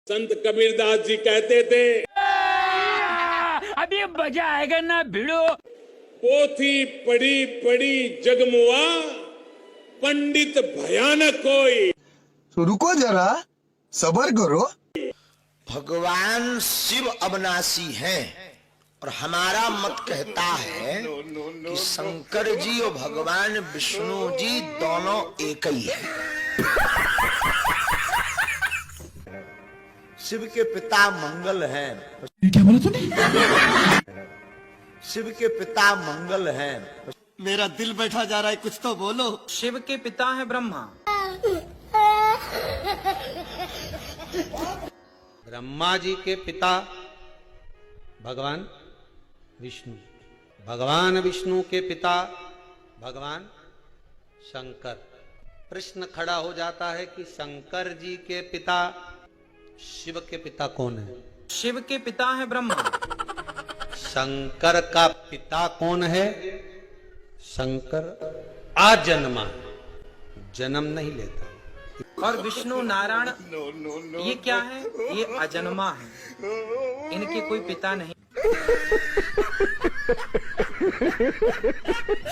संत कबीरदास जी कहते थे, अभी मजा आएगा ना भिड़ो। पोथी पढ़ी पढ़ी जगमुआ, पंडित भयानक कोई। तो रुको जरा, सबर करो। भगवान शिव अविनाशी हैं और हमारा मत कहता है कि शंकर जी और भगवान विष्णु जी दोनों एक ही हैं। शिव के पिता मंगल हैं। क्या बोला तूने? शिव के पिता मंगल हैं। मेरा दिल बैठा जा रहा है, कुछ तो बोलो। शिव के पिता है ब्रह्मा। ब्रह्मा जी के पिता भगवान विष्णु, भगवान विष्णु के पिता भगवान शंकर। प्रश्न खड़ा हो जाता है कि शंकर जी के पिता शिव के पिता कौन है? शिव के पिता है ब्रह्मा। शंकर का पिता कौन है? शंकर आजन्मा, जन्म नहीं लेता। और विष्णु नारायण ये क्या है? ये अजन्मा है, इनके कोई पिता नहीं।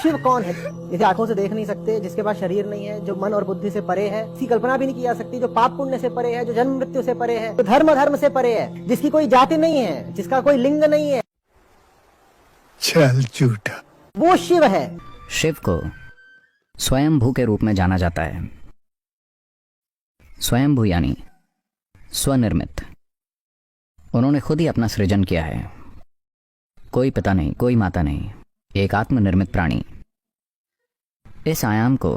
शिव कौन है? जिसे आंखों से देख नहीं सकते, जिसके पास शरीर नहीं है, जो मन और बुद्धि से परे है, इसकी कल्पना भी नहीं की जा सकती, जो पाप पुण्य से परे है, जो जन्म मृत्यु से परे है, जो धर्म से परे है, जिसकी कोई जाति नहीं है, जिसका कोई लिंग नहीं है। चल झूठा। वो शिव है। शिव को स्वयंभू के रूप में जाना जाता है। स्वयंभू यानी स्वनिर्मित। उन्होंने खुद ही अपना सृजन किया है। कोई पिता नहीं, कोई माता नहीं, एक आत्मनिर्मित प्राणी। इस आयाम को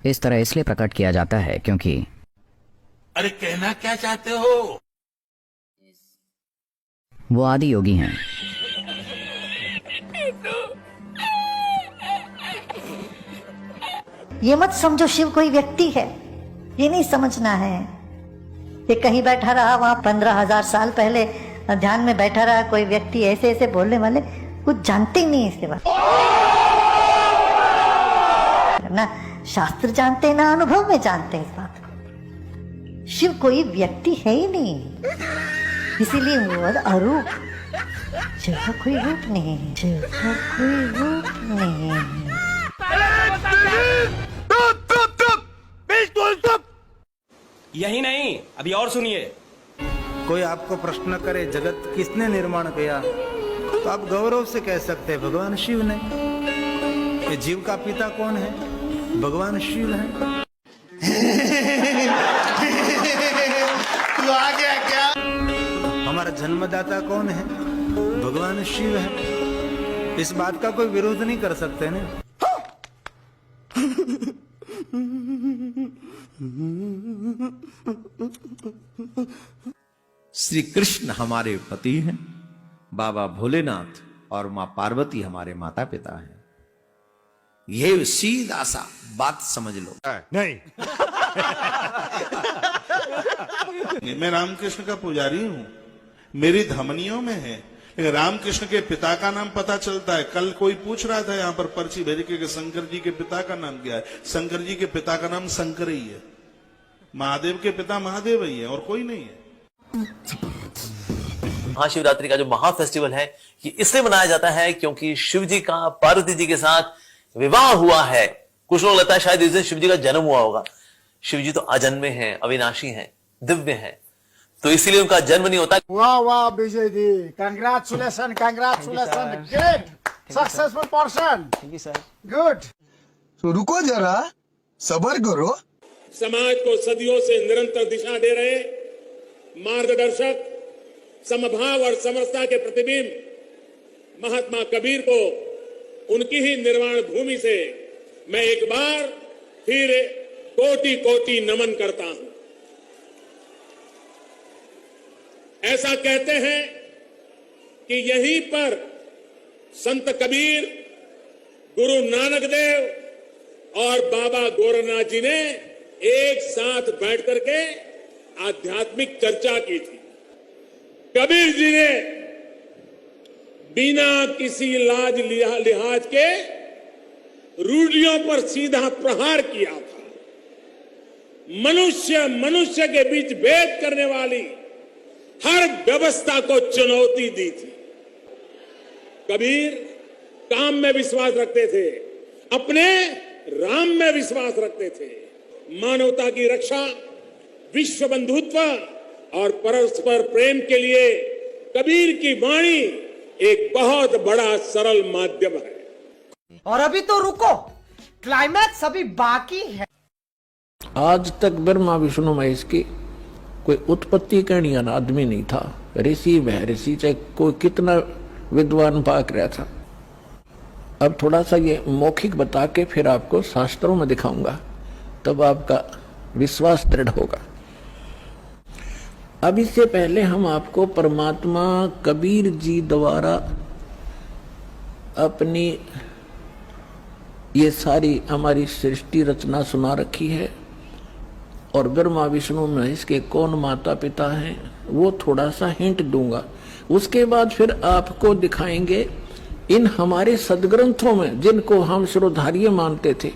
इस तरह इसलिए प्रकट किया जाता है क्योंकि अरे कहना क्या चाहते हो? वो आदि योगी हैं। ये मत समझो शिव कोई व्यक्ति है, ये नहीं समझना है। ये कहीं बैठा रहा, वहां 15,000 साल पहले ध्यान में बैठा रहा कोई व्यक्ति, ऐसे ऐसे बोलने वाले कुछ जानते ही नहीं इसके बारे में। ना शास्त्र जानते ना अनुभव में जानते हैं इस बात को। शिव कोई व्यक्ति है ही नहीं, इसीलिए वो अरूप। शिव का कोई रूप नहीं है, शिव का कोई रूप नहीं है। यही नहीं, अभी और सुनिए। कोई आपको प्रश्न करे जगत किसने निर्माण किया, तो आप गौरव से कह सकते हैं भगवान शिव ने। ये जीव का पिता कौन है? भगवान शिव है। तू आ गया क्या? हमारा जन्मदाता कौन है? भगवान शिव है। इस बात का कोई विरोध नहीं कर सकते ना। श्री कृष्ण हमारे पति हैं, बाबा भोलेनाथ और मां पार्वती हमारे माता पिता हैं। ये सीधा सा बात समझ लो। नहीं। मैं रामकृष्ण का पुजारी हूं, मेरी धमनियों में है। लेकिन रामकृष्ण के पिता का नाम पता चलता है। कल कोई पूछ रहा था यहाँ पर पर्ची भेज के शंकर जी के पिता का नाम क्या है? शंकर जी के पिता का नाम शंकर ही है। महादेव के पिता महादेव ही है और कोई नहीं है। महाशिवरात्रि का जो महा फेस्टिवल है ये इसलिए मनाया जाता है क्योंकि शिव जी का पार्वती जी के साथ विवाह हुआ है। कुछ लोग लगता है शायद इस दिन शिव जी का जन्म हुआ होगा। शिव जी तो अजन्मे हैं, अविनाशी हैं, दिव्य हैं, तो इसीलिए उनका जन्म नहीं होता। वाह वाह Vijay ji, congratulation, congratulation, great successful person. Thank you sir. Good. तो रुको जरा, सबर करो। समाज को सदियों से निरंतर दिशा दे रहे मार्गदर्शक, समभाव और समरसता के प्रतिबिंब महात्मा कबीर को उनकी ही निर्वाण भूमि से मैं एक बार फिर कोटि कोटि नमन करता हूं। ऐसा कहते हैं कि यहीं पर संत कबीर, गुरु नानक देव और बाबा गोरखनाथ जी ने एक साथ बैठ करके आध्यात्मिक चर्चा की थी। कबीर जी ने बिना किसी लाज लिहाज के रूढ़ियों पर सीधा प्रहार किया था। मनुष्य के बीच भेद करने वाली हर व्यवस्था को चुनौती दी थी। कबीर काम में विश्वास रखते थे, अपने राम में विश्वास रखते थे। मानवता की रक्षा, विश्व बंधुत्व और परस्पर प्रेम के लिए कबीर की वाणी एक बहुत बड़ा सरल माध्यम है। और अभी तो रुको, क्लाइमैक्स अभी बाकी है। आज तक ब्रह्मा विष्णु महेश की कोई उत्पत्ति करने वाला आदमी नहीं था। ऋषि महर्षि चाहे कोई कितना विद्वान पाक रहा था। अब थोड़ा सा ये मौखिक बता के फिर आपको शास्त्रों में दिखाऊंगा, तब आपका विश्वास दृढ़ होगा। अब इससे पहले हम आपको परमात्मा कबीर जी द्वारा अपनी ये सारी हमारी सृष्टि रचना सुना रखी है, और ब्रह्मा विष्णु महेश के कौन माता पिता हैं वो थोड़ा सा हिंट दूंगा। उसके बाद फिर आपको दिखाएंगे इन हमारे सदग्रंथों में, जिनको हम श्रोधार्य मानते थे,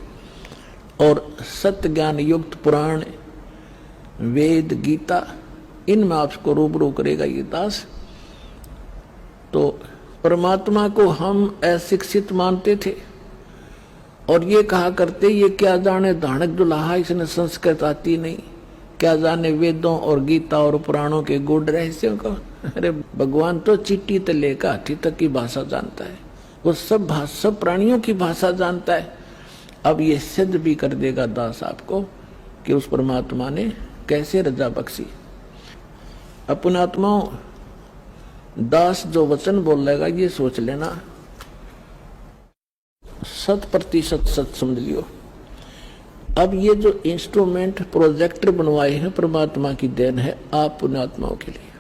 और सत्य ज्ञान युक्त पुराण, वेद, गीता, इनमें आपको रूबरू करेगा ये दास। तो परमात्मा को हम अशिक्षित मानते थे और ये कहा करते ये क्या जाने धानक दुल्हा, इसने संस्कृत आती नहीं, क्या जाने वेदों और गीता और पुराणों के गूढ़ रहस्यों को। अरे भगवान तो चिट्टी से लेकर हाथी तक की भाषा जानता है, वो सब प्राणियों की भाषा जानता है। अब ये सिद्ध भी कर देगा दास आपको कि उस परमात्मा ने कैसे रजा बख्शी। अपने आत्माओं, दास जो वचन बोलेगा ये सोच लेना 100% सच समझ लियो। अब ये जो इंस्ट्रूमेंट प्रोजेक्टर बनवाए हैं परमात्मा की देन है आप पुण्यात्माओं के लिए।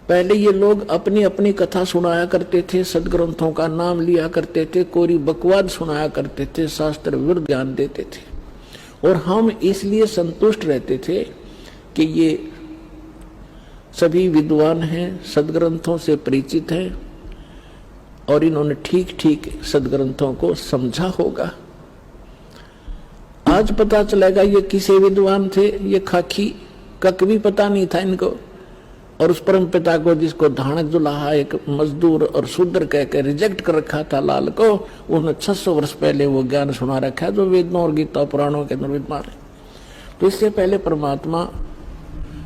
पहले ये लोग अपनी अपनी कथा सुनाया करते थे, सदग्रंथों का नाम लिया करते थे, कोरी बकवाद सुनाया करते थे, शास्त्र विरुद्ध ज्ञान देते थे, और हम इसलिए संतुष्ट रहते थे कि ये सभी विद्वान हैं, सदग्रंथों से परिचित हैं और इन्होंने ठीक ठीक सदग्रंथों को समझा होगा। आज पता चलेगा ये किसे विद्वान थे, ये खाकी कक भी पता नहीं था इनको, और उस परम पिता को जिसको धानक दुल्हा एक मजदूर और शूद्र कहकर रिजेक्ट कर रखा था लाल को, उन्होंने 600 वर्ष पहले वो ज्ञान सुना रखा है जो वेदों और गीता पुराणों के अंदर विद्वान है। तो इससे पहले परमात्मा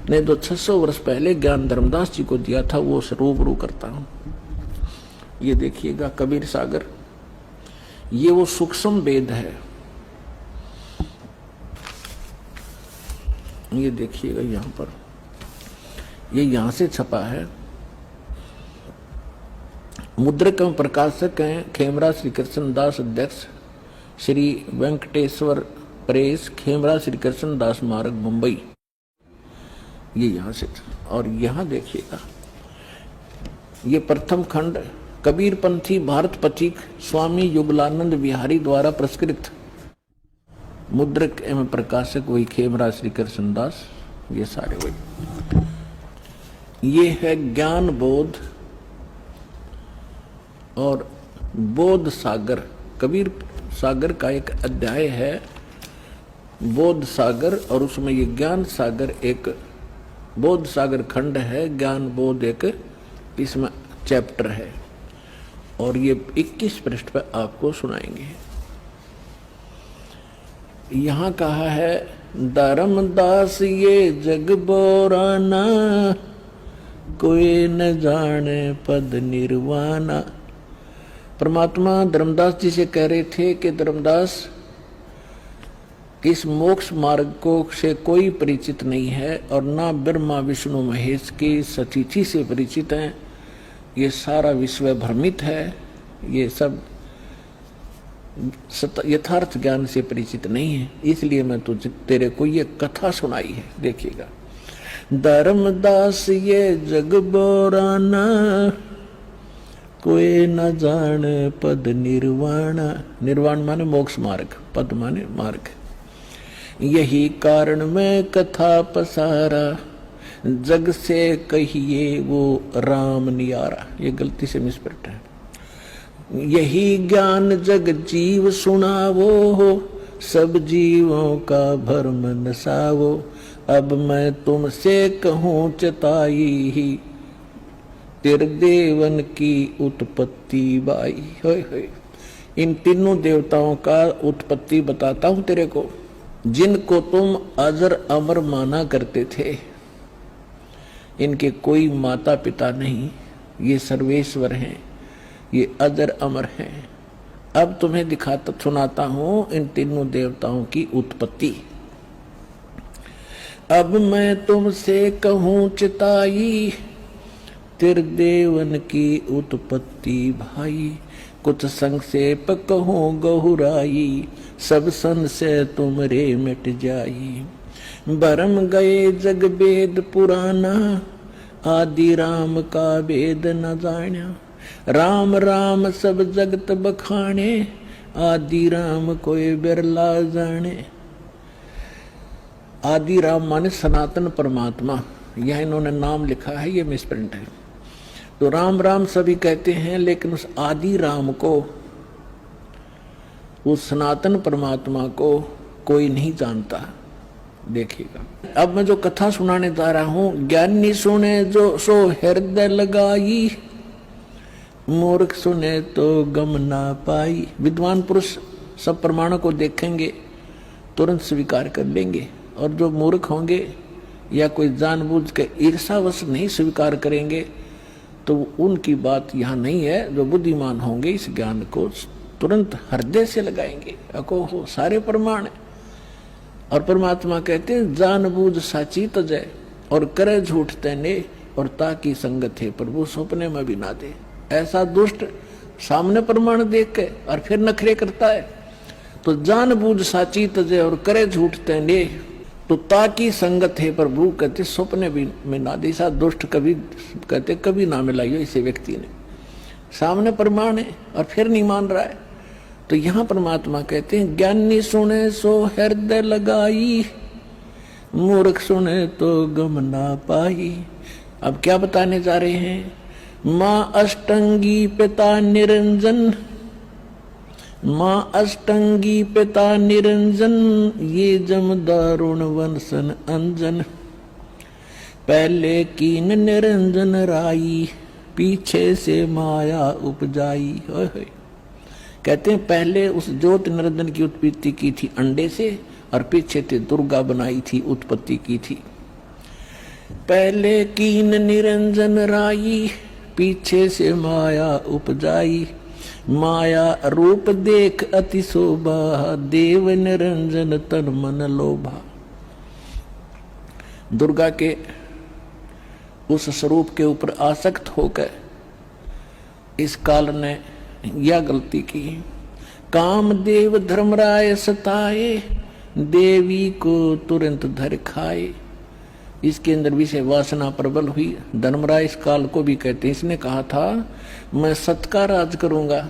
ने जो 600 वर्ष पहले ज्ञान धर्मदास जी को दिया था वो रूबरू करता हूं। ये देखिएगा कबीर सागर, ये वो सूक्ष्म वेद है। ये देखिएगा यहां पर, ये यहां से छपा है। मुद्रक एवं प्रकाशक हैं खेमरा श्री कृष्ण दास, अध्यक्ष श्री वेंकटेश्वर प्रेस, खेमरा श्री कृष्ण दास मार्ग, मुंबई। ये यहां से, और यहां देखिएगा ये प्रथम खंड कबीर पंथी भारत पथिक स्वामी युगलानंद बिहारी द्वारा प्रस्कृत, मुद्रक एवं प्रकाशक वही खेमरा श्री कृष्ण दास, ये सारे वही। ये है ज्ञान बोध और बोध सागर, कबीर सागर का एक अध्याय है बोध सागर, और उसमें ये ज्ञान सागर एक बोध सागर खंड है, ज्ञान बोध एक इसमें चैप्टर है, और ये 21 पृष्ठ पर आपको सुनाएंगे। यहां कहा है धर्मदास ये जग बोराना, कोई न जाने पद निर्वाणा। परमात्मा धर्मदास जी से कह रहे थे कि धर्मदास इस मोक्ष मार्ग को से कोई परिचित नहीं है, और ना ब्रह्मा विष्णु महेश की सतिथि से परिचित हैं। ये सारा विश्व भ्रमित है, ये सब यथार्थ ज्ञान से परिचित नहीं है, इसलिए मैं तुझे तेरे को ये कथा सुनाई है। देखिएगा, धर्मदास ये जग बोराना, कोई न जाने पद निर्वाणा। निर्वाण माने मोक्ष मार्ग, पद माने मार्ग। यही कारण मैं कथा पसारा, जग से कहिए वो राम नियारा। ये गलती से मिसप्रिंट है। यही ज्ञान जग जीव सुनावो, सब जीवों का भरम नसावो। अब मैं तुमसे कहूँ चिताई ही, तेरे देवन की उत्पत्ति बाई। होय होय, इन तीनों देवताओं का उत्पत्ति बताता हूं तेरे को, जिनको तुम अजर अमर माना करते थे। इनके कोई माता पिता नहीं, ये सर्वेश्वर हैं, ये अजर अमर हैं। अब तुम्हें दिखाता सुनाता हूं इन तीनों देवताओं की उत्पत्ति। अब मैं तुमसे कहूँ चिताई, तेरे देवन की उत्पत्ति भाई। कुछ संक्षेप कहूँ गहुराई, सब संशय तुमरे मिट जाई। भरम गए जग वेद पुराना, आदि राम का वेद न जाना। राम राम सब जगत बखाने, आदि राम कोई बिरला जाने। आदि राम माने सनातन परमात्मा, यह इन्होंने नाम लिखा है, ये मिसप्रिंट है। तो राम राम सभी कहते हैं, लेकिन उस आदि राम को, उस सनातन परमात्मा को कोई नहीं जानता। देखिएगा, अब मैं जो कथा सुनाने जा रहा हूं, ज्ञानी सुने जो सो हृदय लगाई, मूर्ख सुने तो गम ना पाई। विद्वान पुरुष सब प्रमाणों को देखेंगे, तुरंत स्वीकार कर लेंगे, और जो मूर्ख होंगे या कोई जानबूझ के ईर्षावश नहीं स्वीकार करेंगे, तो उनकी बात यहाँ नहीं है। जो बुद्धिमान होंगे इस ज्ञान को तुरंत हृदय से लगाएंगे। अको हो सारे प्रमाण है। और परमात्मा कहते हैं, जानबूझ साची तजय और करे झूठ तैने, और ताकि संगत है प्रभु सपने में भी ना दे। ऐसा दुष्ट सामने प्रमाण देख के और फिर नखरे करता है। तो जानबूझ साची तजय और करे झूठ तैने, तो ताकि संगत है प्रभु कहते सपने भी में ना दे। ऐसा दुष्ट कभी कहते कभी ना मिलाइयो इसे व्यक्ति ने। सामने प्रमाण है और फिर नहीं मान रहा है। तो यहाँ परमात्मा कहते हैं, ज्ञानी सुने सो हृदय लगाई, मूर्ख सुने तो गम ना पाई। अब क्या बताने जा रहे हैं? माँ अष्टंगी पिता निरंजन, माँ अष्टंगी पिता निरंजन, ये जम दारुण वंशन अंजन। पहले कीन निरंजन राई, पीछे से माया उपजाई। कहते हैं पहले उस ज्योत निरंजन की उत्पत्ति की थी अंडे से, और पीछे से दुर्गा बनाई थी, उत्पत्ति की थी। पहले कीन निरंजन राई, पीछे से माया उपजाई। माया रूप देख अति शोभा, देव निरंजन तन मन लोभा। दुर्गा के उस स्वरूप के ऊपर आसक्त होकर इस काल ने यह गलती की। कामदेव धर्मराय सताए, देवी को तुरंत धर खाए। इसके अंदर विषय वासना प्रबल हुई। धर्मराय इस काल को भी कहते हैं, इसने कहा था मैं सत का राज करूंगा,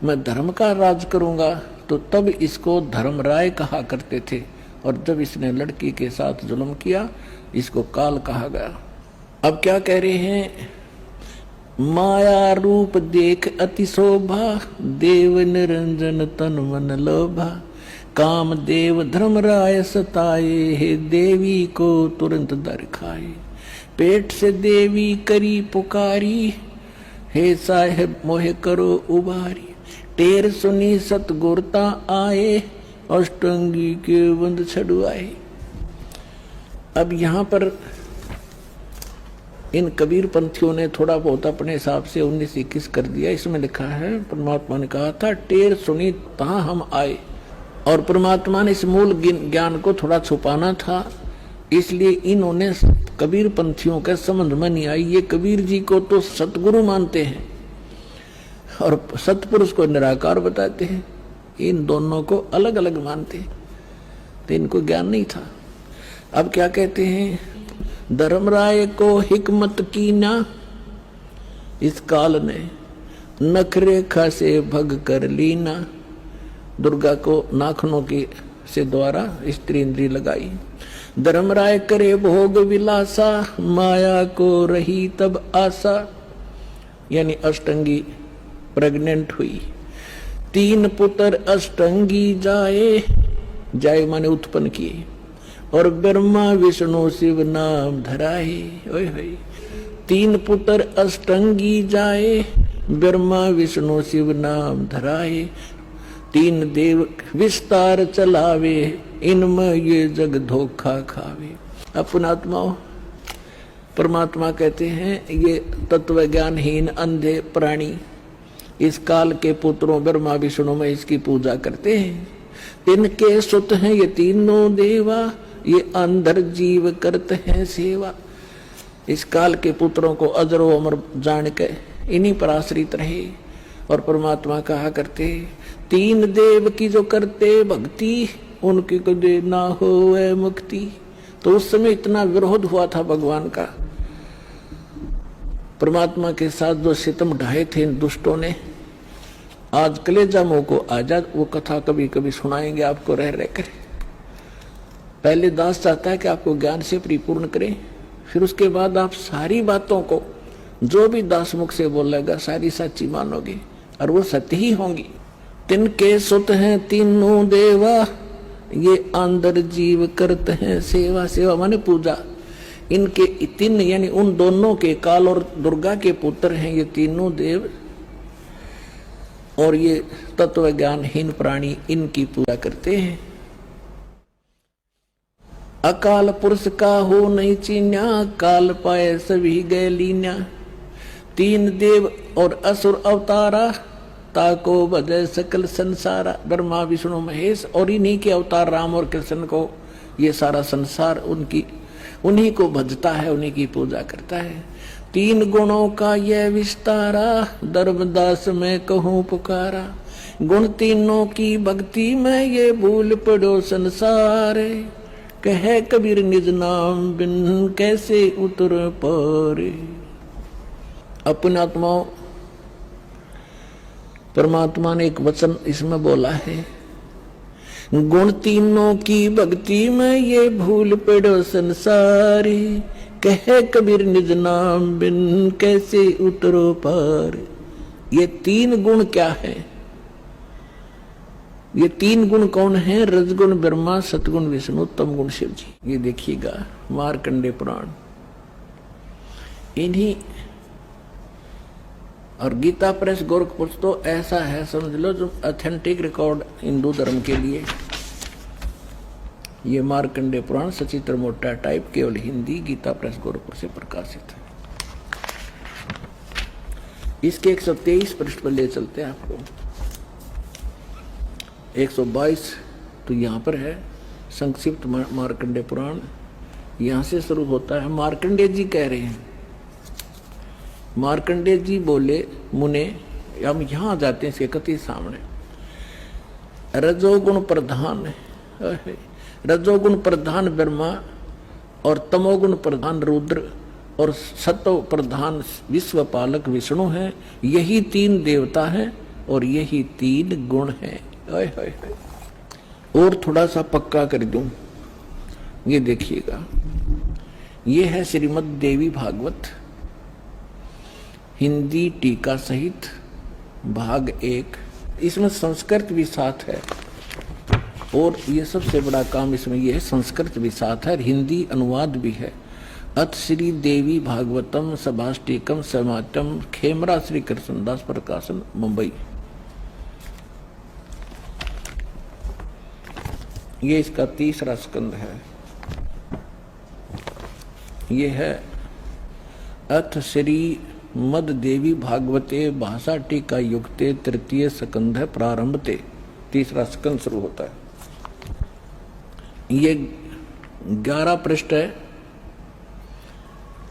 मैं धर्म का राज करूंगा, तो तब इसको धर्मराय कहा करते थे। और जब इसने लड़की के साथ जुल्म किया, इसको काल कहा गया। अब क्या कह रहे हैं? माया रूप देख अति शोभा, देव निरंजन तन मन लोभा। काम देव धर्मराय सताए, हे देवी को तुरंत दर खाए। पेट से देवी करी पुकारी, हे साहेब मोहे करो उबारी। टेर सुनी सतगुरता आए, अष्टंगी के बंद छड़ुआए। अब यहाँ पर इन कबीर पंथियों ने थोड़ा बहुत अपने हिसाब से 19-21 कर दिया। इसमें लिखा है, परमात्मा ने कहा था टेर सुनी तहाँ हम आए, और परमात्मा ने इस मूल ज्ञान को थोड़ा छुपाना था, इसलिए इन्होंने कबीर पंथियों के समझ में नहीं आई। ये कबीर जी को तो सतगुरु मानते हैं और सतपुरुष को निराकार बताते हैं, इन दोनों को अलग अलग मानते हैं, तो इनको ज्ञान नहीं था। अब क्या कहते हैं? धर्मराय को हिकमत की ना, इस काल ने नखरेखा से भग कर लीना। दुर्गा को नाखनों की से द्वारा स्त्री इंद्री लगाई। धर्मराय करे भोग विलासा, माया को रही तब आशा। यानी अष्टंगी प्रेग्नेंट हुई। 3 पुत्र अष्टंगी जाए, जाए माने उत्पन्न किए। और ब्रह्मा विष्णु शिव नाम धराए। ओए होए, 3 पुत्र अष्टंगी जाए, ब्रह्मा विष्णु शिव नाम धराए। 3 देव विस्तार चलावे, इनमें ये जग धोखा खावे। अपनात्माओं, परमात्मा कहते हैं ये तत्व ज्ञानहीन अंधे प्राणी इस काल के पुत्रों ब्रह्मा विष्णु में इसकी पूजा करते हैं। इनके सुत हैं ये तीनों देवा, ये अंधर जीव करते हैं सेवा। इस काल के पुत्रों को अजरो अमर जान के इन्हीं पर आश्रित रहे। और परमात्मा कहा करते 3 देव की जो करते भक्ति, उनकी कदे ना होए मुक्ति। तो उस समय इतना विरोध हुआ था भगवान का, परमात्मा के साथ जो सितम ढाए थे इन दुष्टों ने। आज कलेजा मुंह को आजाद, वो कथा कभी कभी सुनाएंगे आपको रह रहकर। पहले दास चाहता है कि आपको ज्ञान से परिपूर्ण करें, फिर उसके बाद आप सारी बातों को जो भी दास मुख से बोलेगा सारी सच्ची मानोगे और वो सत्य ही होंगी। तिनके सुत हैं तीनों देवा, ये अंदर जीव करते हैं सेवा। सेवा माने पूजा। इनके 3 यानी उन दोनों के, काल और दुर्गा के पुत्र हैं ये तीनों देव, और ये तत्व ज्ञानहीन प्राणी इनकी पूजा करते हैं। अकाल पुरुष का हो नहीं चीन्या, काल पाए सभी गए लीन्या। 3 देव और असुर अवतारा, ताको बजय सकल संसारा। ब्रह्मा विष्णु महेश और इन्हीं के अवतार राम और कृष्ण को ये सारा संसार उन्हीं को भजता है, उन्हीं की पूजा करता है। 3 गुणों का यह विस्तारा, धर्मदास में कहूँ पुकारा। गुण तीनों की भक्ति में ये भूल पड़ो संसार। कहे कबीर निज नाम बिन कैसे उतर पारे। अपने आत्माओं, परमात्मा ने एक वचन इसमें बोला है, गुण तीनों की भक्ति में ये भूल पड़ो संसारी। कहे कबीर निज नाम बिन कैसे उतरो पार। ये 3 गुण क्या है? ये 3 गुण कौन है? रजगुण ब्रह्मा, सतगुण विष्णु, तमगुण शिव जी। ये देखिएगा मार्कंडे पुराण। इन्हीं और गीता प्रेस गोरखपुर तो ऐसा है समझ लो जो ऑथेंटिक रिकॉर्ड हिंदू धर्म के लिए। ये मार्कंडे पुराण सचित्र मोटा टाइप, केवल हिंदी, गीता प्रेस गोरखपुर से प्रकाशित है। इसके 123 पृष्ठ पर ले चलते हैं आपको। 122 तो यहाँ पर है संक्षिप्त मार्कंडे पुराण, यहाँ से शुरू होता है। मार्कंडे जी कह रहे हैं, मार्कंडे जी बोले मुने, हम यहाँ जाते हैं इसके कति सामने। रजोगुण प्रधान, रजोगुण प्रधान ब्रह्मा और तमोगुण प्रधान रुद्र और सतो प्रधान विश्व पालक विष्णु है। यही 3 देवता है और यही 3 गुण है। और थोड़ा सा पक्का कर दूं, ये देखिएगा, ये है श्रीमद् देवी भागवत हिंदी टीका सहित भाग 1। इसमें संस्कृत भी साथ है और ये सबसे बड़ा काम इसमें ये है, संस्कृत भी साथ है और हिंदी अनुवाद भी है। अथ श्री देवी भागवतम सभाष्टिकम समातम, खेमरा श्री कृष्णदास प्रकाशन, मुंबई। ये इसका 3रा स्कंद है। ये है अथ श्री मद देवी भागवते भाषा टीका युक्ते 3य स्कंध है, प्रारंभते। 3रा स्कंद शुरू होता है। ये 11 पृष्ठ है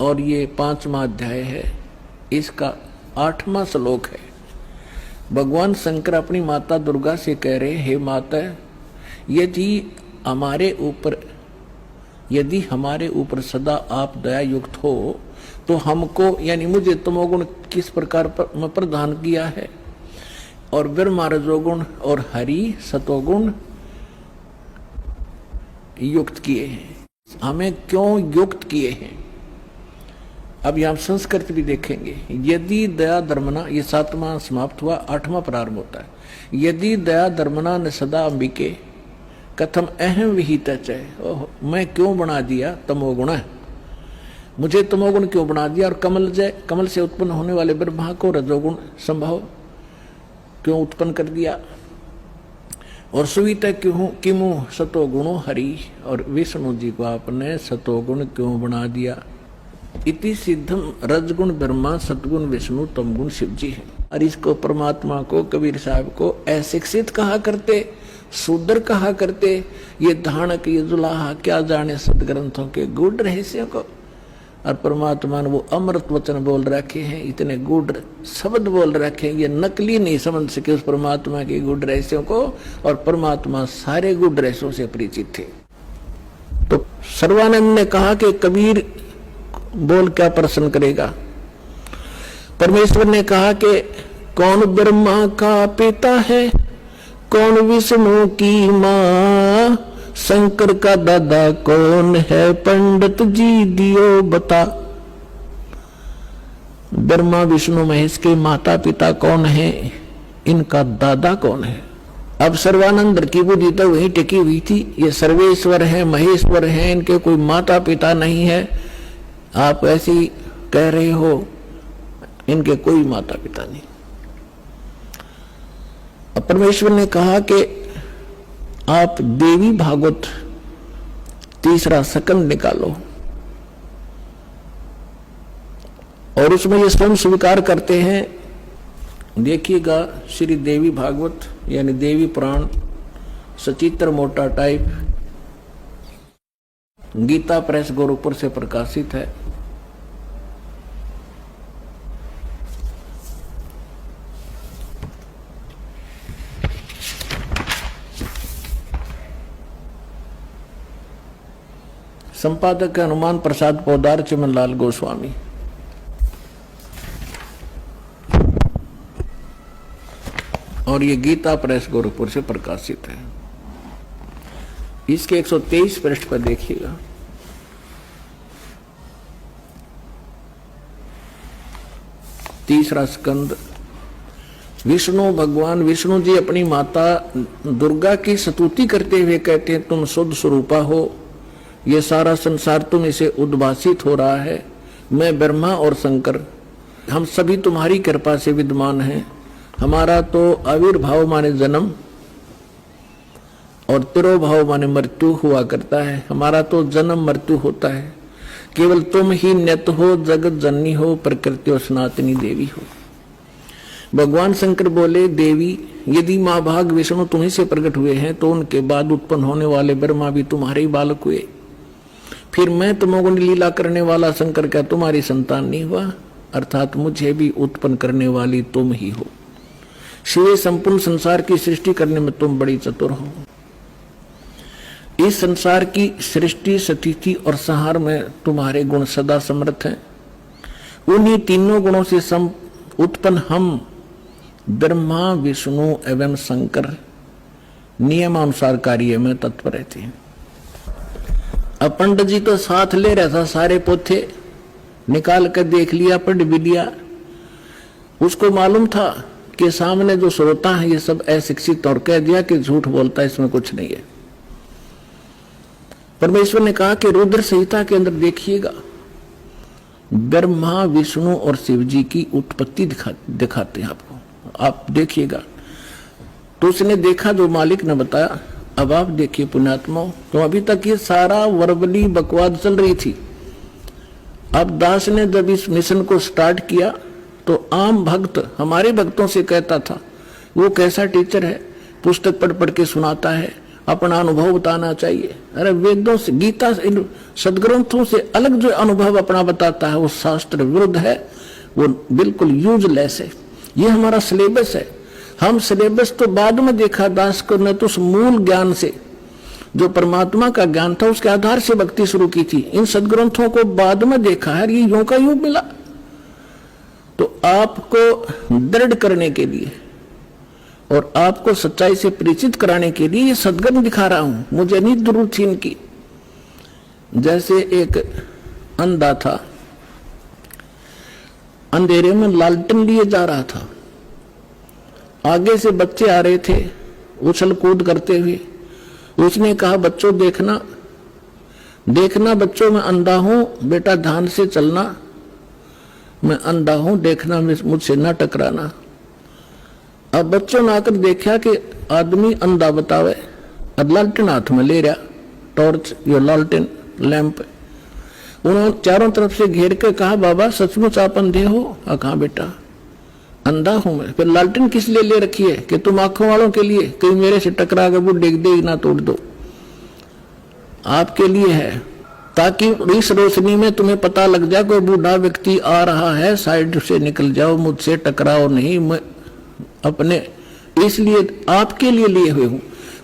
और ये 5वां अध्याय है। इसका 8वां श्लोक है। भगवान शंकर अपनी माता दुर्गा से कह रहे, हे माता, यदि हमारे ऊपर सदा आप दया युक्त हो तो हमको यानी मुझे तमोगुण किस प्रकार में प्रदान किया है और ब्रह्मा रजोगुण और हरि सतोगुण युक्त किए हैं, हमें क्यों युक्त किए हैं। अब यहां संस्कृत भी देखेंगे। यदि दया धर्मना, ये 7वां समाप्त हुआ, 8वां प्रारंभ होता है। यदि दया धर्मना न सदा अंबिके कथम अहम विहित च, मैं क्यों बना दिया तमोगुण, मुझे तमोगुण क्यों बना दिया, और कमल से उत्पन्न होने वाले ब्रह्मा को रजोगुण संभव क्यों उत्पन्न कर दिया, और सुवित क्यों किमु सतोगुणो हरि, और विष्णु जी को आपने सतोगुण क्यों बना दिया। इति सिद्धम रजगुण ब्रह्मा सतगुण विष्णु तमगुण शिव जी है। और इसको परमात्मा को कबीर साहब को अशिक्षित कहा करते, शूद्र कहा करते, ये धानक ये जुलाहा क्या जाने सदग्रंथों के गूढ़ रहस्यों को। और परमात्मा ने वो अमृत वचन बोल रखे हैं, इतने गूढ़ शब्द बोल रखे हैं, ये नकली नहीं समझ सके उस परमात्मा के गूढ़ रहस्यों को। और परमात्मा सारे गूढ़ रहस्यों से परिचित थे। तो सर्वानंद ने कहा कि कबीर बोल क्या प्रश्न करेगा। परमेश्वर ने कहा कि कौन ब्रह्मा का पिता है, कौन विष्णु की मां, शंकर का दादा कौन है, पंडित जी दियो बता। ब्रह्मा विष्णु महेश के माता पिता कौन है, इनका दादा कौन है। अब सर्वानंद की बुद्धि तो वही टिकी हुई थी, ये सर्वेश्वर है महेश्वर है, इनके कोई माता पिता नहीं है। आप ऐसे ही कह रहे हो, इनके कोई माता पिता नहीं। अब परमेश्वर ने कहा कि आप देवी भागवत तीसरा सकंद निकालो, और उसमें ये स्वयं स्वीकार करते हैं। देखिएगा श्री देवी भागवत यानी देवी पुराण सचित्र मोटा टाइप, गीता प्रेस गोरखपुर से प्रकाशित है। संपादक है हनुमान प्रसाद पोदार चिमनलाल गोस्वामी। और ये गीता प्रेस गोरखपुर से प्रकाशित है। इसके 123 पृष्ठ पर देखिएगा। तीसरा स्कंद। विष्णु भगवान विष्णु जी अपनी माता दुर्गा की स्तुति करते हुए कहते हैं, तुम शुद्ध स्वरूपा हो, ये सारा संसार तुम इसे उद्भासित हो रहा है। मैं ब्रह्मा और शंकर हम सभी तुम्हारी कृपा से विद्यमान हैं। हमारा तो आविर्भाव माने जन्म और तिरोभाव माने मृत्यु हुआ करता है। हमारा तो जन्म मृत्यु होता है, केवल तुम ही नित्य हो, जगत जननी हो, प्रकृति और सनातनी देवी हो। भगवान शंकर बोले, देवी यदि माँ भाग विष्णु तुम्ही से प्रकट हुए हैं तो उनके बाद उत्पन्न होने वाले ब्रह्मा भी तुम्हारे ही बालक हुए। फिर मैं तमोगुण लीला करने वाला शंकर क्या तुम्हारी संतान नहीं हुआ? अर्थात मुझे भी उत्पन्न करने वाली तुम ही हो। शिव संपूर्ण संसार की सृष्टि करने में तुम बड़ी चतुर हो। इस संसार की सृष्टि स्थिति और संहार में तुम्हारे गुण सदा समर्थ हैं। उन्हीं तीनों गुणों से उत्पन्न हम ब्रह्मा विष्णु एवं शंकर नियमानुसार कार्य में तत्पर रहते हैं। अब पंडित जी तो साथ ले रहा था, सारे पोथे निकाल कर देख लिया, पढ़ भी लिया। उसको मालूम था कि सामने जो श्रोता है ये सब अशिक्षित, और कह दिया कि झूठ बोलता है, इसमें कुछ नहीं है। परमेश्वर ने कहा कि रुद्र संहिता के अंदर देखिएगा, ब्रह्मा विष्णु और शिव जी की उत्पत्ति दिखाते हैं आपको, आप देखिएगा। तो उसने देखा जो मालिक ने बताया। अब आप देखिए पुण्यात्मा, तो अभी तक ये सारा वर्बली बकवाद चल रही थी। अब दास ने जब इस मिशन को स्टार्ट किया तो आम भक्त हमारे भक्तों से कहता था, वो कैसा टीचर है, पुस्तक पढ़ पढ़ के सुनाता है, अपना अनुभव बताना चाहिए। अरे वेदों से, गीता इन सदग्रंथों से अलग जो अनुभव अपना बताता है वो शास्त्र विरुद्ध है, वो बिल्कुल यूजलेस है। ये हमारा सिलेबस है। हम सिलेबस तो बाद में देखा दास को, ने तो उस मूल ज्ञान से जो परमात्मा का ज्ञान था उसके आधार से भक्ति शुरू की थी। इन सदग्रंथों को बाद में देखा है, ये यूं का यूं मिला। तो आपको दृढ़ करने के लिए और आपको सच्चाई से परिचित कराने के लिए ये सदग्रंथ दिखा रहा हूं। मुझे नहीं जरूरत थी इनकी। जैसे एक अंधा था, अंधेरे में लालटेन लिए जा रहा था, आगे से बच्चे आ रहे थे उछल कूद करते हुए, उसने कहा बच्चों देखना देखना बच्चों मैं अंधा हूं, बेटा ध्यान से चलना, मैं अंधा हूं, देखना मुझसे ना टकराना। अब बच्चों ने आकर देखा कि आदमी अंधा बतावे और लालटेन हाथ में ले रहा, टॉर्च या लालटेन लैंप। उन्होंने चारों तरफ से घेर के कहा बाबा सचमुच आप अंधे हो? कहा बेटा अंधा हूं मैं। फिर लालटेन किस लिए ले रखी है? कि तुम आंखों वालों के लिए, कहीं मेरे से टकरा कर वो डिग दे ना तोड़ दो, आपके लिए है, ताकि इस रोशनी में तुम्हें पता लग जाए कोई बूढ़ा व्यक्ति आ रहा है, साइड से निकल जाओ, मुझसे टकराओ नहीं, मैं अपने इसलिए आपके लिए हुए हूं।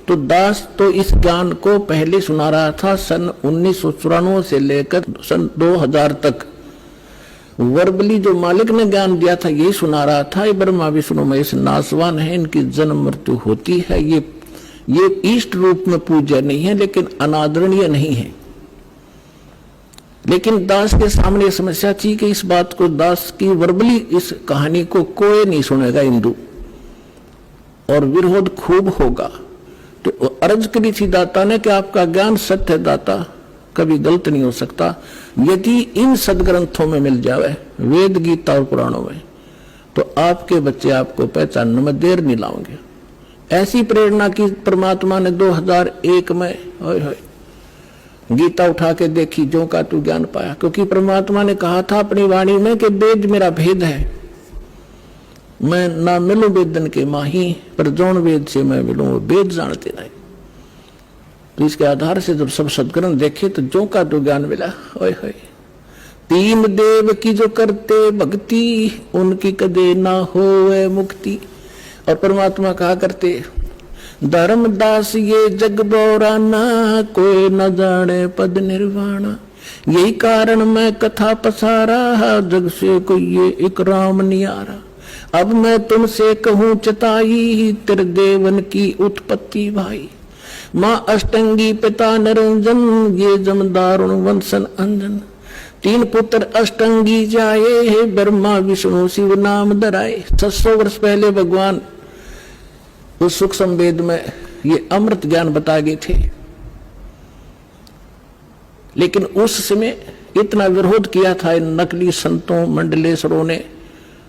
तो दास तो इस ज्ञान को पहले सुना रहा था सन 1994 से लेकर सन 2000 तक। वर्बली जो मालिक ने ज्ञान दिया था यही सुना रहा था, ये ब्रह्मा विष्णु महेश नासवान है, इनकी जन्म मृत्यु होती है, ये इष्ट रूप में पूज्य नहीं है लेकिन अनादरणीय नहीं है। लेकिन दास के सामने समस्या थी कि इस बात को, दास की वर्बली इस कहानी को कोई नहीं सुनेगा हिंदू, और विरोध खूब होगा। तो अर्ज करी थी दाता ने कि आपका ज्ञान सत्य है दाता, कभी गलत नहीं हो सकता, यदि इन सदग्रंथों में मिल जावे, वेद गीता और पुराणों में, तो आपके बच्चे आपको पहचानने में देर नहीं लाओगे। ऐसी प्रेरणा की परमात्मा ने 2001 में गीता उठा के देखी, जो का तू ज्ञान पाया, क्योंकि परमात्मा ने कहा था अपनी वाणी में कि वेद मेरा भेद है, मैं ना मिलूं वेदन के माही, पर जौन वेद से मैं मिलूं वो वेद जानते नहीं। तो इसके आधार से जब सब सदग्रंथ देखे तो जो का तो ज्ञान मिला। ओए होए, तीन देव की जो करते भक्ति, उनकी कदे ना होवे मुक्ति। और परमात्मा कहा करते धर्मदास ये जग बौराना, कोई न जाने पद निर्वाणा, यही कारण मैं कथा पसारा, जग से कोई ये इकराम नियारा। अब मैं तुमसे कहूं चताई, तेरे देवन की उत्पत्ति भाई, माँ अष्टंगी पिता निरंजन, ये जमदारुण वंशन अंजन। तीन पुत्र अष्टंगी जाए, ब्रह्मा विष्णु शिव नाम धराए। 600 वर्ष पहले भगवान उस सुख संवेद में ये अमृत ज्ञान बता गए थे, लेकिन उस समय इतना विरोध किया था इन नकली संतों मंडलेश्वरों ने,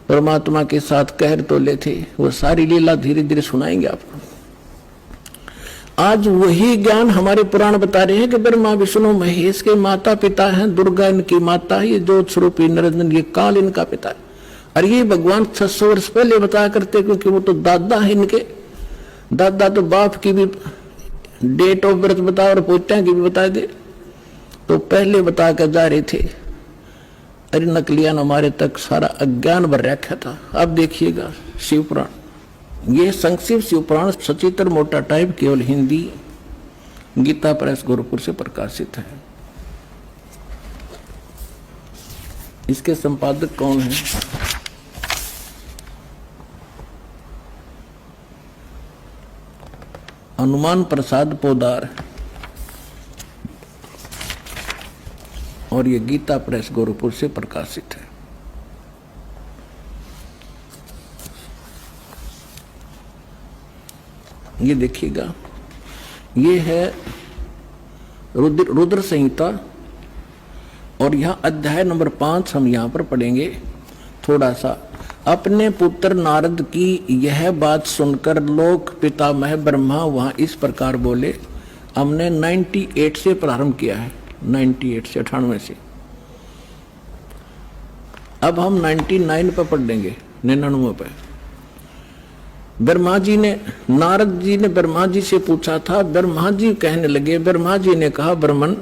परमात्मा के साथ कहर तो ले थे। वो सारी लीला धीरे धीरे सुनाएंगे आपको। आज वही ज्ञान हमारे पुराण बता रहे हैं कि ब्रह्मा विष्णु महेश के माता पिता हैं, दुर्गा इनकी माता है, ये ज्योत स्वरूपी निरंजन ये काल इनका पिता है। और ये भगवान 600 वर्ष पहले बताया करते, क्योंकि वो तो दादा है इनके, दादा तो बाप की भी डेट ऑफ बर्थ बता और पोत्या की भी बता दे, तो पहले बता कर जा रहे थे। अरे नकलियान हमारे तक सारा अज्ञान भर रखा था। अब देखिएगा शिव पुराण, ये संक्षिप्त शिव पुराण सचित्र मोटा टाइप केवल हिंदी, गीता प्रेस गोरखपुर से प्रकाशित है। इसके संपादक कौन है? हनुमान प्रसाद पोदार, और ये गीता प्रेस गोरखपुर से प्रकाशित है। ये देखिएगा, ये है रुद्र संहिता, और यह अध्याय नंबर 5 हम यहां पर पढ़ेंगे थोड़ा सा। अपने पुत्र नारद की यह बात सुनकर लोक पितामह ब्रह्मा वहां इस प्रकार बोले। हमने 98 से प्रारंभ किया है, 98 से 98 से, अब हम 99 पर पढ़ देंगे, 99 पे। ब्रह्मा जी ने, नारद जी ने ब्रह्मा जी से पूछा था। ब्रह्मा जी कहने लगे, ब्रह्मा जी ने कहा, ब्रह्मन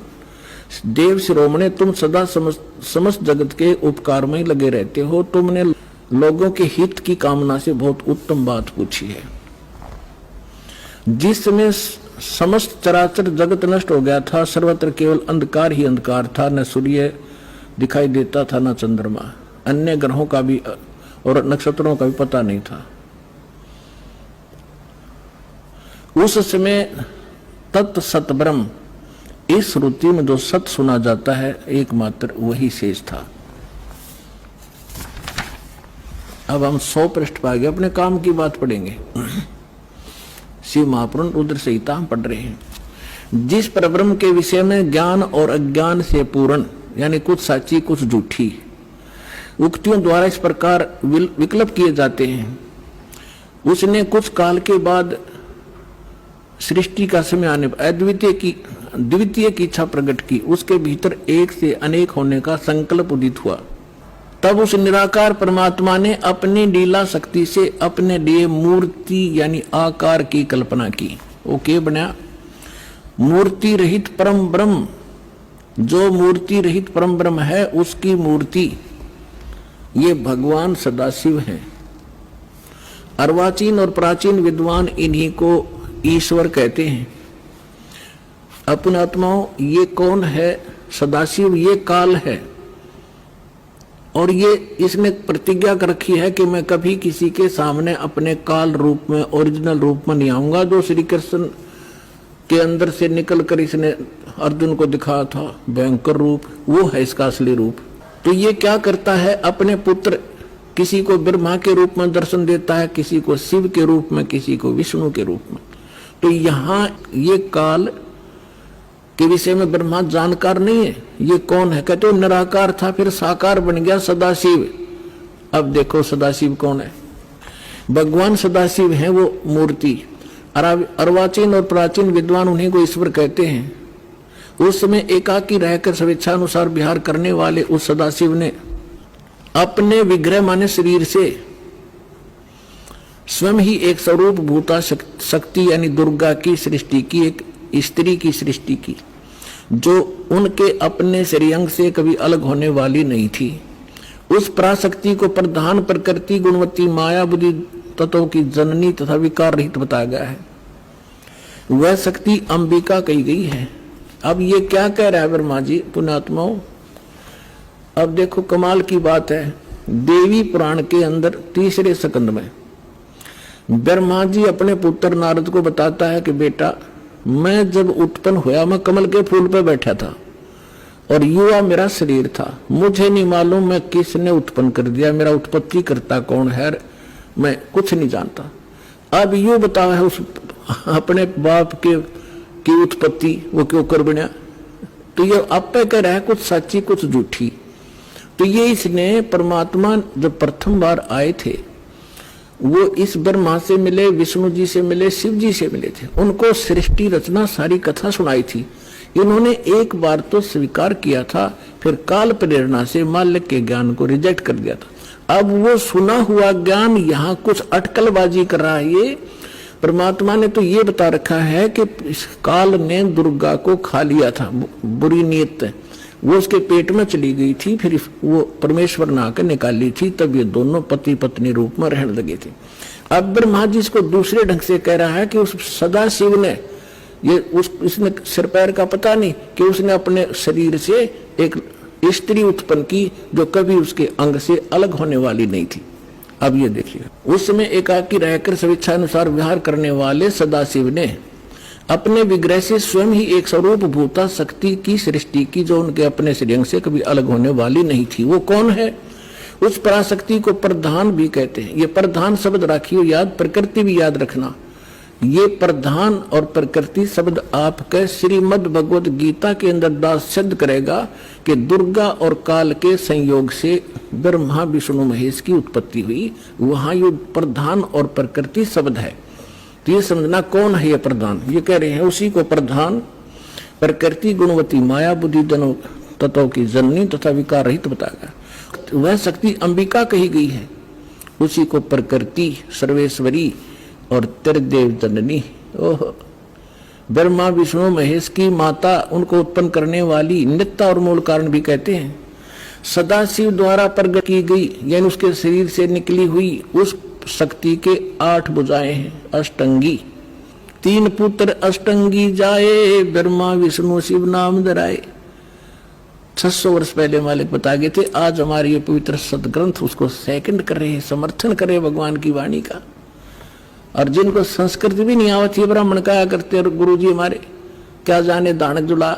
देव शिरोमणि, तुम सदा समस्त जगत के उपकार में लगे रहते हो, तुमने लोगों के हित की कामना से बहुत उत्तम बात पूछी है। जिस समय समस्त चराचर जगत नष्ट हो गया था, सर्वत्र केवल अंधकार ही अंधकार था, न सूर्य दिखाई देता था न चंद्रमा, अन्य ग्रहों का भी और नक्षत्रों का भी पता नहीं था। उस समय तत् सत ब्रह्म, इस श्रुति में जो सत सुना जाता है एकमात्र वही शेष था। अब हम 100 पृष्ठ पर आगे अपने काम की बात पढ़ेंगे। शिव महापुराण रुद्र संहिता हम पढ़ रहे हैं। जिस परब्रह्म के विषय में ज्ञान और अज्ञान से पूर्ण, यानी कुछ सच्ची कुछ झूठी उक्तियों द्वारा इस प्रकार विकल्प किए जाते हैं, उसने कुछ काल के बाद सृष्टि का समय आने पर द्वितीय की इच्छा प्रकट की, उसके भीतर एक से अनेक होने का संकल्प उदित हुआ। तब उस निराकार परमात्मा ने अपनी लीला शक्ति से अपने लिए मूर्ति यानी आकार की कल्पना की। वो क्या बना? मूर्ति रहित परम ब्रह्म, जो मूर्ति रहित परम ब्रह्म है उसकी मूर्ति ये भगवान सदाशिव है। अर्वाचीन और प्राचीन विद्वान इन्हीं को ईश्वर कहते हैं। अपने आत्माओं, ये कौन है? सदाशिव ये काल है, और ये इसने प्रतिज्ञा कर रखी है कि मैं कभी किसी के सामने अपने काल रूप में, ओरिजिनल रूप में नहीं आऊंगा। जो श्री कृष्ण के अंदर से निकलकर इसने अर्जुन को दिखाया था भयंकर रूप, वो है इसका असली रूप। तो ये क्या करता है? अपने पुत्र किसी को ब्रह्मा के रूप में दर्शन देता है, किसी को शिव के रूप में, किसी को विष्णु के रूप में। तो यहाँ ये काल के विषय में ब्रह्मा जानकार नहीं है। ये कौन है? कहते हो निराकार था, फिर साकार बन गया सदाशिव। अब देखो सदाशिव कौन है? भगवान सदाशिव है वो मूर्ति। अर्वाचीन और प्राचीन विद्वान उन्हीं को ईश्वर कहते हैं। उस समय एकाकी रहकर स्वेच्छानुसार विहार करने वाले उस सदाशिव ने अपने विग्रह माने शरीर से स्वयं ही एक स्वरूप भूता शक्ति यानी दुर्गा की सृष्टि की, एक स्त्री की सृष्टि की, जो उनके अपने श्रेयंग से कभी अलग होने वाली नहीं थी। उस पराशक्ति को प्रधान प्रकृति गुणवती माया बुद्धि तत्वों की जननी तथा विकार रहित बताया गया है। वह शक्ति अंबिका कही गई है। अब ये क्या कह रहा है ब्रह्मा जी? पुण्यात्माओं, अब देखो कमाल की बात है। देवी पुराण के अंदर तीसरे स्कंद में ब्रह्मा जी अपने पुत्र नारद को बताता है कि बेटा, मैं जब उत्पन्न हुआ मैं कमल के फूल पर बैठा था और युवा मेरा शरीर था। मुझे नहीं मालूम मैं किसने उत्पन्न कर दिया, मेरा उत्पत्ति करता कौन है, मैं कुछ नहीं जानता। अब यू बताओ है उस अपने बाप की उत्पत्ति वो क्यों कर बना? तो ये आप कह रहा है कुछ सच्ची कुछ झूठी। तो ये इसने परमात्मा जब प्रथम बार आए थे वो इस ब्रह्मा से मिले, विष्णु जी से मिले, शिव जी से मिले थे। उनको सृष्टि रचना सारी कथा सुनाई थी। इन्होंने एक बार तो स्वीकार किया था, फिर काल प्रेरणा से माल्यक के ज्ञान को रिजेक्ट कर दिया था। अब वो सुना हुआ ज्ञान यहाँ कुछ अटकलबाजी कर रहा है। ये परमात्मा ने तो ये बता रखा है कि इस काल ने दुर्गा को खा लिया था, बुरी नीयत वो उसके पेट में चली गई थी, फिर वो परमेश्वर ने आकर निकाली थी, तब ये दोनों पति पत्नी रूप में रहने लगे थे। अब ब्रह्मा जी इसको दूसरे ढंग से कह रहा है कि उस सदाशिव ने इसने सिर पैर का पता नहीं कि उसने अपने शरीर से एक स्त्री उत्पन्न की जो कभी उसके अंग से अलग होने वाली नहीं थी। अब ये देखिए, उस समय एकाकी रहकर स्वेच्छानुसार विहार करने वाले सदाशिव ने अपने विग्रह से स्वयं ही एक स्वरूप भूता शक्ति की सृष्टि की जो उनके अपने श्रेयंग से कभी अलग होने वाली नहीं थी। वो कौन है? उस पराशक्ति को प्रधान भी कहते हैं। ये प्रधान शब्द राखियो याद, प्रकृति भी याद रखना। ये प्रधान और प्रकृति शब्द आपके श्रीमद् भगवद गीता के अंदर दास सिद्ध करेगा कि दुर्गा और काल के संयोग से ब्रह्मा विष्णु महेश की उत्पत्ति हुई। वहां ये प्रधान और प्रकृति शब्द है। तो ये समझना कौन है ये प्रधान? ये कह रहे हैं उसी को प्रधान प्रकृति गुणवती माया बुद्धि दोनों तत्वों की जननी तथा विकार रहित बताया। वह शक्ति अंबिका कही गई है। उसी को प्रकृति सर्वेश्वरी और त्रिदेव जननी, ओह ब्रह्मा विष्णु महेश की माता, उनको उत्पन्न करने वाली नित्य और मूल कारण भी कहते हैं। सदाशिव द्वारा प्रकट की गई यानी उसके शरीर से निकली हुई उस शक्ति के 8 भुजाएं हैं। अष्टंगी 3 पुत्र अष्टंगी जाए, ब्रह्मा विष्णु शिव नाम धराए। 600 वर्ष पहले मालिक बता गए थे। आज हमारे ये पवित्र सदग्रंथ उसको सेकंड कर रहे हैं, समर्थन कर रहे हैं भगवान की वाणी का। और जिनको संस्कृत भी नहीं आवती ब्राह्मण कहा करते और गुरु जी हमारे क्या जाने दानक जुला,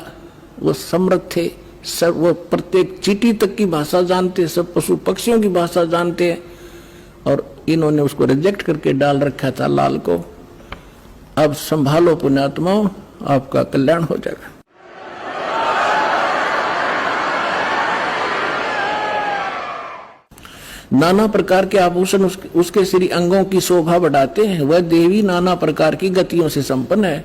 वो समृद्ध थे, सब वो प्रत्येक चींटी तक की भाषा जानते, सब पशु पक्षियों की भाषा जानते हैं। और इन्होंने उसको रिजेक्ट करके डाल रखा था लाल को। अब संभालो पुण्यात्माओं, आपका कल्याण हो जाएगा। नाना प्रकार के आभूषण उसके श्री अंगों की शोभा बढ़ाते हैं। वह देवी नाना प्रकार की गतियों से संपन्न है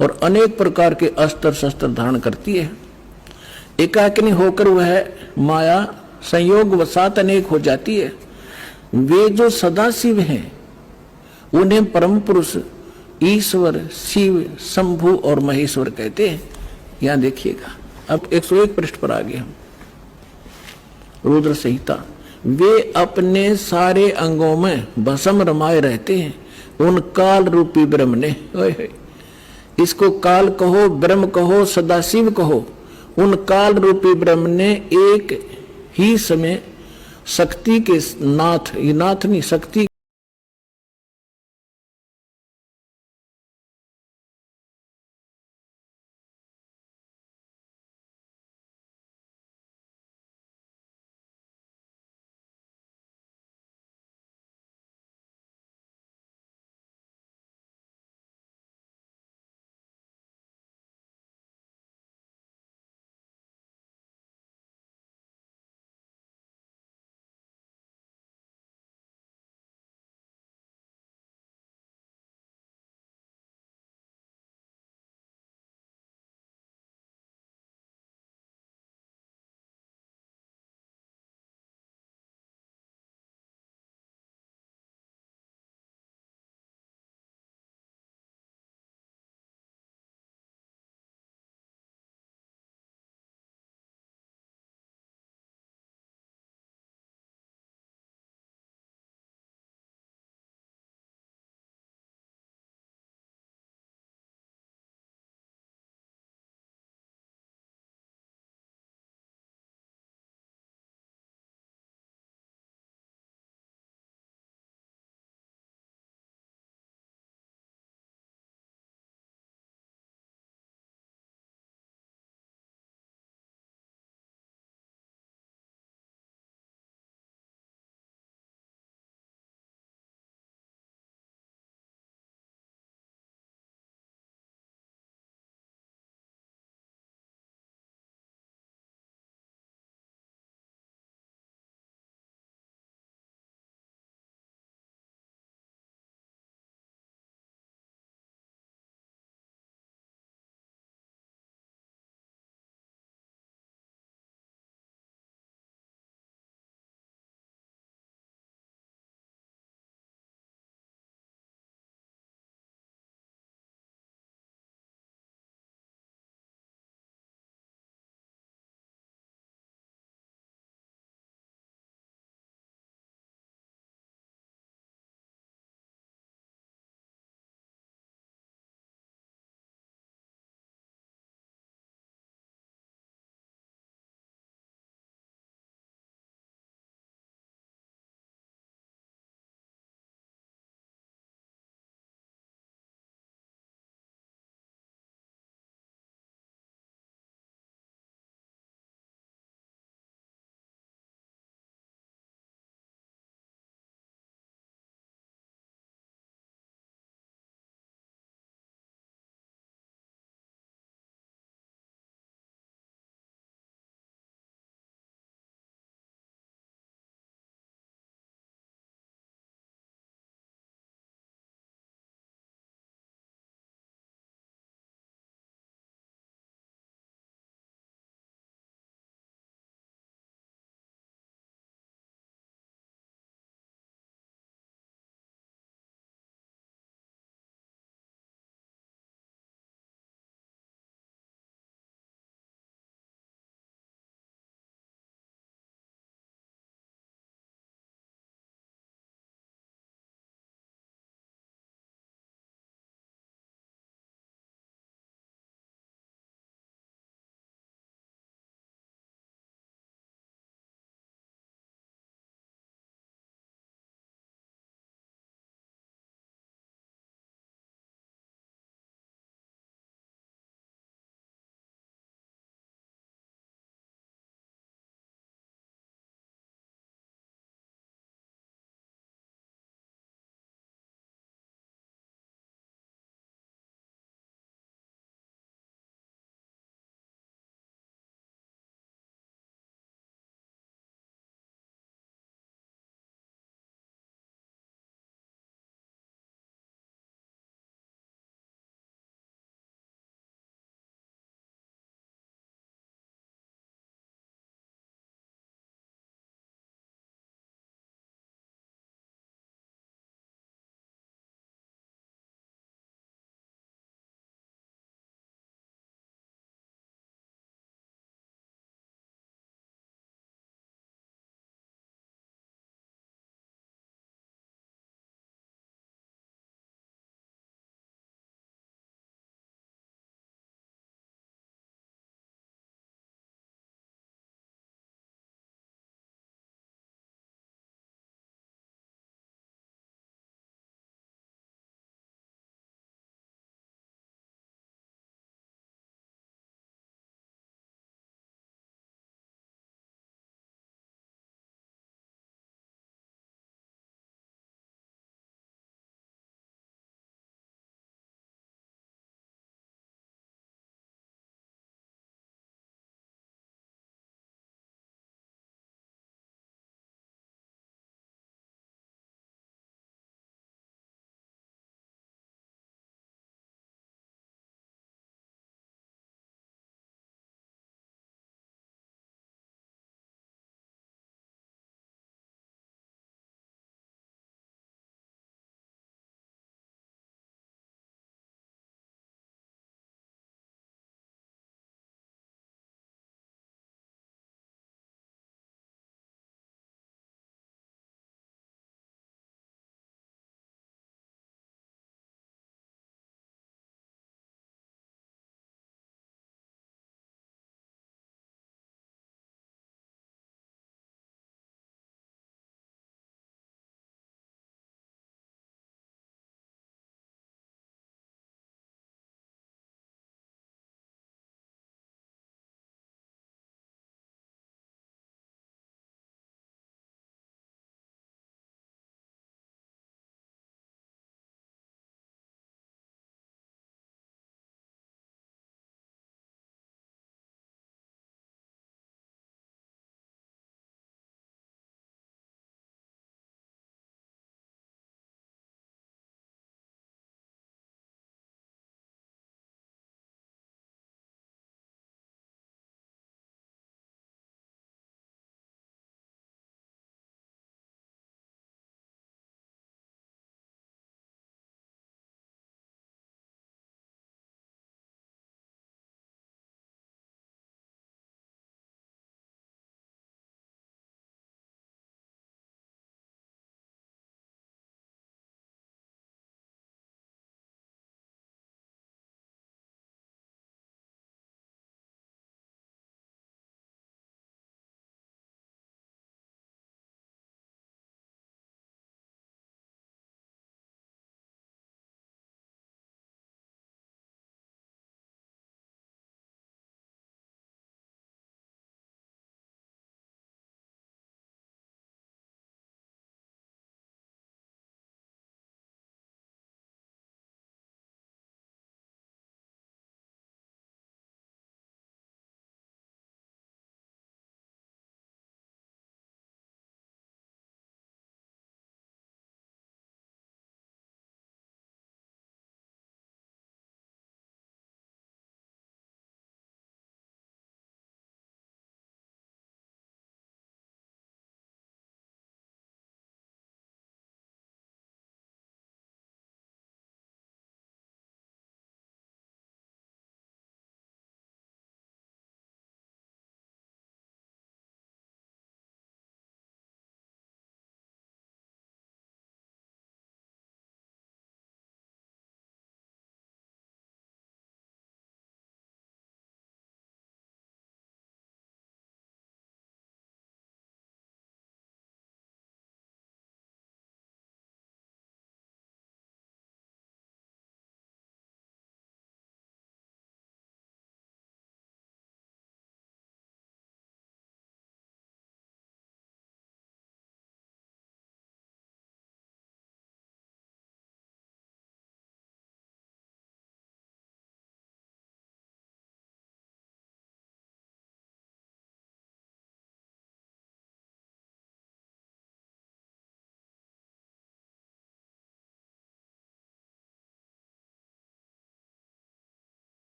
और अनेक प्रकार के अस्त्र शस्त्र धारण करती है। एकाकिनी होकर वह माया संयोग वसात अनेक हो जाती है। वे जो सदाशिव हैं उन्हें परम पुरुष ईश्वर, शिव, शंभु और महेश्वर कहते हैं। यहां देखिएगा, अब 101 पृष्ठ पर आ गए हम। रुद्र संहिता। वे अपने सारे अंगों में भस्म रमाए रहते हैं उन काल रूपी ब्रह्म ने। इसको काल कहो, ब्रह्म कहो, सदाशिव कहो, उन काल रूपी ब्रह्म ने एक ही समय शक्ति के नाथ, ये नाथ नहीं, शक्ति